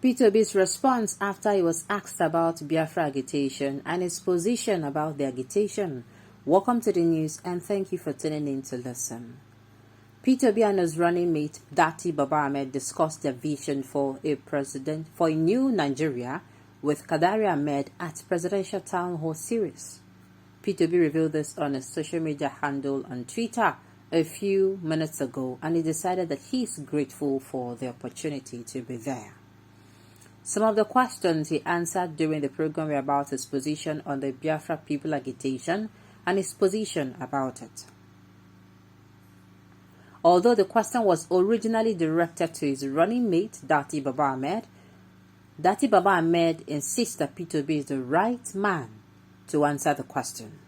Peter Obi's response after he was asked about Biafra agitation and his position about the agitation. Welcome to the news and thank you for tuning in to listen. Peter Obi and his running mate Dati Baba Ahmed discussed their vision for a new Nigeria with Kadari Ahmed at Presidential Town Hall Series. Peter Obi revealed this on his social media handle on Twitter a few minutes ago, and he decided that he is grateful for the opportunity to be there. Some of the questions he answered during the program were about his position on the Biafra people agitation and his position about it. Although the question was originally directed to his running mate, Dati Baba Ahmed, Dati Baba Ahmed insists that Peter Obi is the right man to answer the question.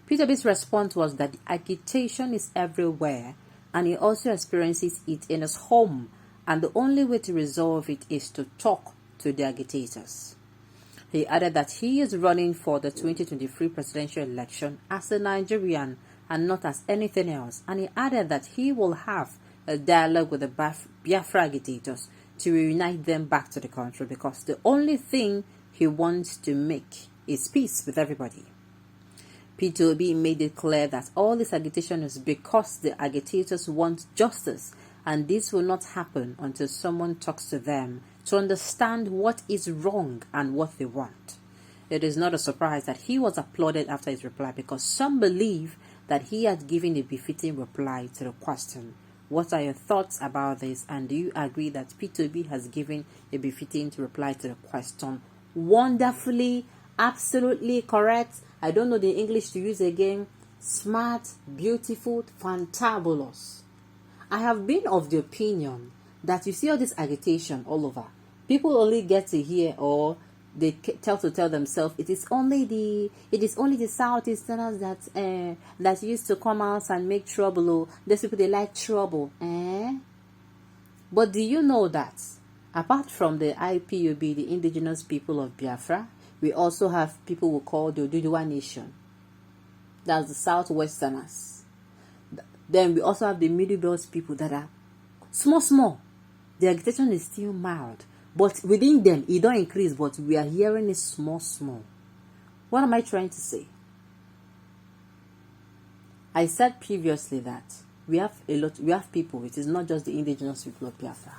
Peter Obi's response was that the agitation is everywhere and he also experiences it in his home, and the only way to resolve it is to talk to the agitators. He added that he is running for the 2023 presidential election as a Nigerian and not as anything else, and he added that he will have a dialogue with the Biafra agitators to reunite them back to the country, because the only thing he wants to make is peace with everybody. Peter Obi made it clear that all this agitation is because the agitators want justice, and this will not happen until someone talks to them to understand what is wrong and what they want. It is not a surprise that he was applauded after his reply, because some believe that he had given a befitting reply to the question. What are your thoughts about this, and do you agree that Peter Obi has given a befitting reply to the question? Wonderfully, absolutely correct. I don't know the English to use again. Smart, beautiful, fantabulous. I have been of the opinion that you see all this agitation all over. People only get to hear, or they tell themselves it is only the Southeasterners that used to come out and make trouble. Oh, those people, they like trouble. But do you know that apart from the IPOB, the indigenous people of Biafra, we also have people we call the Oduduwa Nation. That's the Southwesterners. Then we also have the Middle Belt people that are small. The agitation is still mild, but within them it don't increase, but we are hearing it small. What am I trying to say? I said previously that we have people. It is not just the indigenous people of Biafra.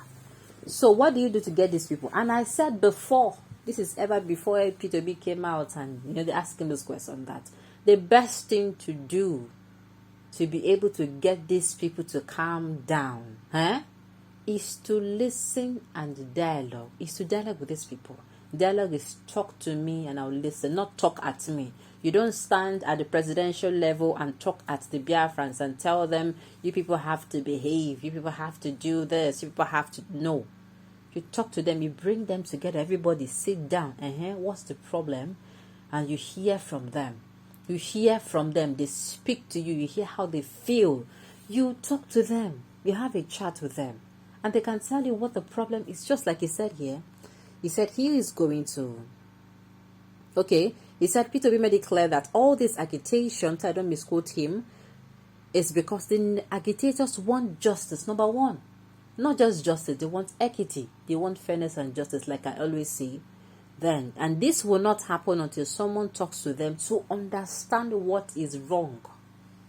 So what do you do to get these people? And I said before, this is ever before Peter B came out and they asked him this question, that the best thing to do to be able to get these people to calm down, is to listen and dialogue. Is to dialogue with these people. Dialogue is talk to me and I'll listen, not talk at me. You don't stand at the presidential level and talk at the Biafrans and tell them, you people have to behave, you people have to do this, you people have to... No. You talk to them, you bring them together, everybody sit down. What's the problem? And you hear from them. You hear from them, they speak to you, you hear how they feel. You talk to them, you have a chat with them, and they can tell you what the problem is, just like he said here. He said he is going to... he said Peter Obi made it clear that all this agitation, I don't misquote him, is because the agitators want justice, number one. Not just justice, they want equity, they want fairness and justice, like I always say. And this will not happen until someone talks to them to understand what is wrong.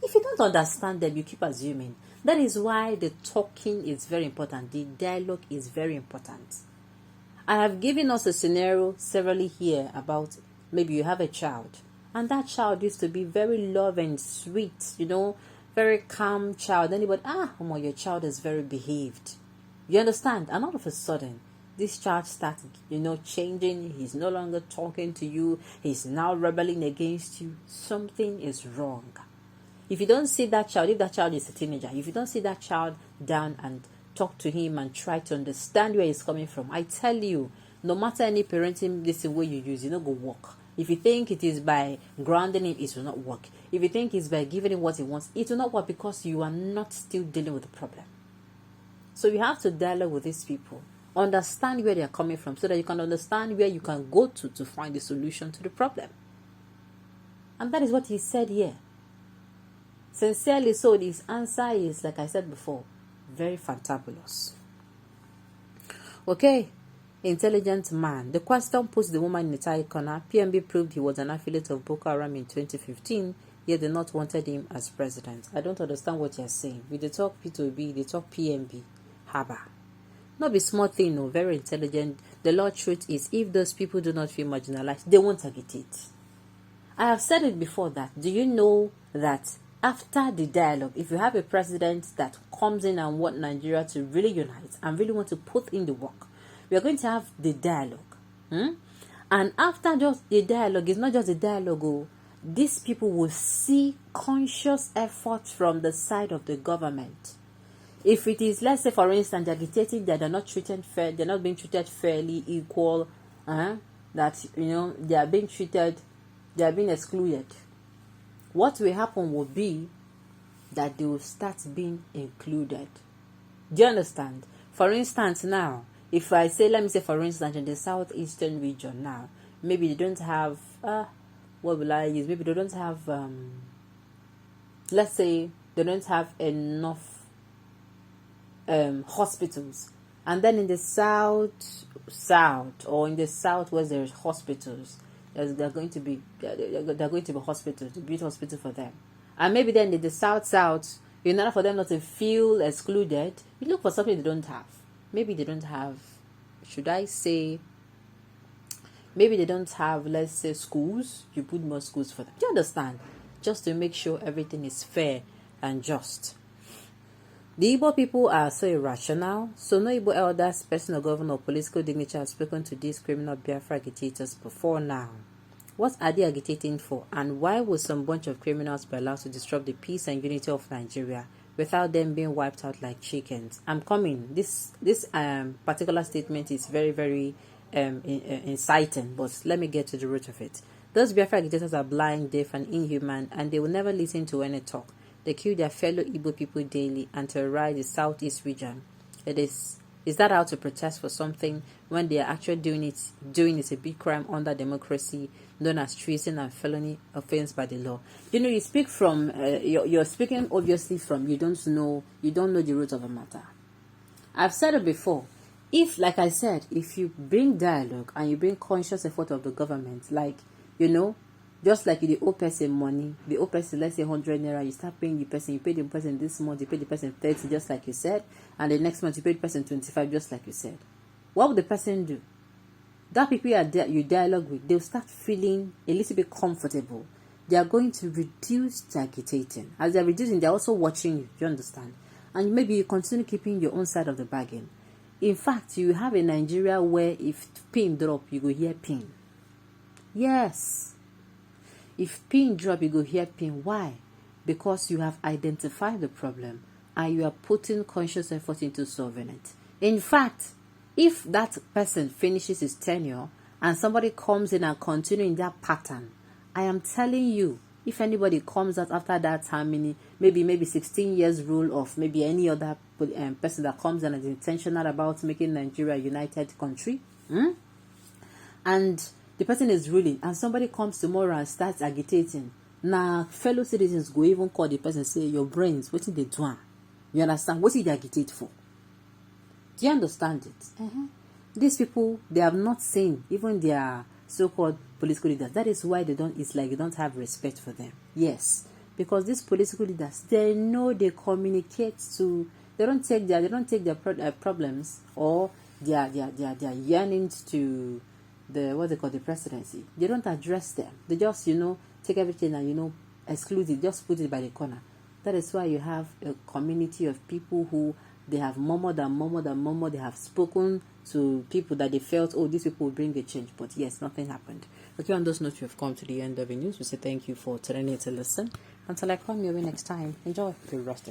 If you don't understand them, you keep assuming. That is why the talking is very important. The dialogue is very important. I have given us a scenario severally here about maybe you have a child, and that child used to be very loving, sweet, very calm child. Anybody, your child is very behaved. You understand? And all of a sudden, this child starts, changing. He's no longer talking to you. He's now rebelling against you. Something is wrong. If you don't see that child, if that child is a teenager, if you don't sit that child down and talk to him and try to understand where he's coming from, I tell you, no matter any parenting this way you use, it not go work. If you think it is by grounding him, it will not work. If you think it's by giving him what he wants, it will not work, because you are not still dealing with the problem. So you have to dialogue with these people. Understand where they are coming from so that you can understand where you can go to find the solution to the problem. And that is what he said here. Sincerely so, his answer is, like I said before, very fantabulous. intelligent man. The question puts the woman in a tight corner. PMB proved he was an affiliate of Boko Haram in 2015, yet they not wanted him as president. I don't understand what you're saying. With the talk P2B, they talk PMB. Haba. Not be small thing, no, very intelligent. The Lord truth is, if those people do not feel marginalized, they won't agitate. I have said it before that, do you know that after the dialogue, if you have a president that comes in and want Nigeria to really unite and really want to put in the work, we are going to have the dialogue. And after just the dialogue, it's not just the dialogue, oh, these people will see conscious effort from the side of the government. If it is, let's say, for instance, agitating that they're not treated fair, they're not being treated fairly, equal, that, you know, they are being excluded. What will happen will be that they will start being included. Do you understand? For instance, now, if I say, let me say, for instance, in the southeastern region now, maybe they don't have, what will I use? Maybe they don't have, let's say, they don't have enough hospitals. And then in the south, or in the southwest, there's hospitals. They're going to be hospitals, to build hospital for them. And maybe then in the south, in order for them not to feel excluded, you look for something they don't have. Maybe they don't have, maybe they don't have, let's say, schools. You put more schools for them. Do you understand? Just to make sure everything is fair and just. The Igbo people are so irrational, so no Igbo elders, personal governor, or political dignitary have spoken to these criminal Biafra agitators before now. What are they agitating for, and why would some bunch of criminals be allowed to disrupt the peace and unity of Nigeria without them being wiped out like chickens? I'm coming. This particular statement is very, very inciting, but let me get to the root of it. Those Biafra agitators are blind, deaf, and inhuman, and they will never listen to any talk. They kill their fellow Igbo people daily and terrorize the southeast region. Is that how to protest for something when they are actually doing it a big crime under democracy, known as treason and felony offense by the law? You know, you speak from you're speaking obviously from you don't know the root of the matter. I've said it before. If, like I said, if you bring dialogue and you bring conscious effort of the government, like, you know, just like you owe person money, the owe person, let's say 100 naira, you start paying the person, you pay the person this month, you pay the person 30, just like you said, and the next month you pay the person 25, just like you said. What would the person do? That people you dialogue with, they'll start feeling a little bit comfortable. They are going to reduce the agitating. As they're reducing, they're also watching you. Do you understand? And maybe you continue keeping your own side of the bargain. In fact, you have a Nigeria where if pin drop, you go hear pin. Yes. If pin drop, you go hear pin. Why? Because you have identified the problem and you are putting conscious effort into solving it. In fact, if that person finishes his tenure and somebody comes in and continues in that pattern, I am telling you, if anybody comes out after that, how many, maybe 16 years rule of maybe any other person that comes in and is intentional about making Nigeria a united country, and the person is ruling, and somebody comes tomorrow and starts agitating, now fellow citizens go even call the person, say, your brains, what did they do? You understand? What did they agitate for? Do you understand it? These people, they have not seen even their so-called political leaders. That is why it's like they don't have respect for them. Yes, because these political leaders, they know they communicate to, they don't take their problems or their yearnings to the presidency. They don't address them. They just, take everything and, exclude it, just put it by the corner. That is why you have a community of people who they have murmured. They have spoken to people that they felt, oh, these people will bring a change. But yes, nothing happened. Okay, on those notes, we have come to the end of the news. We say thank you for tuning in to listen. Until I come your way next time, enjoy the rest of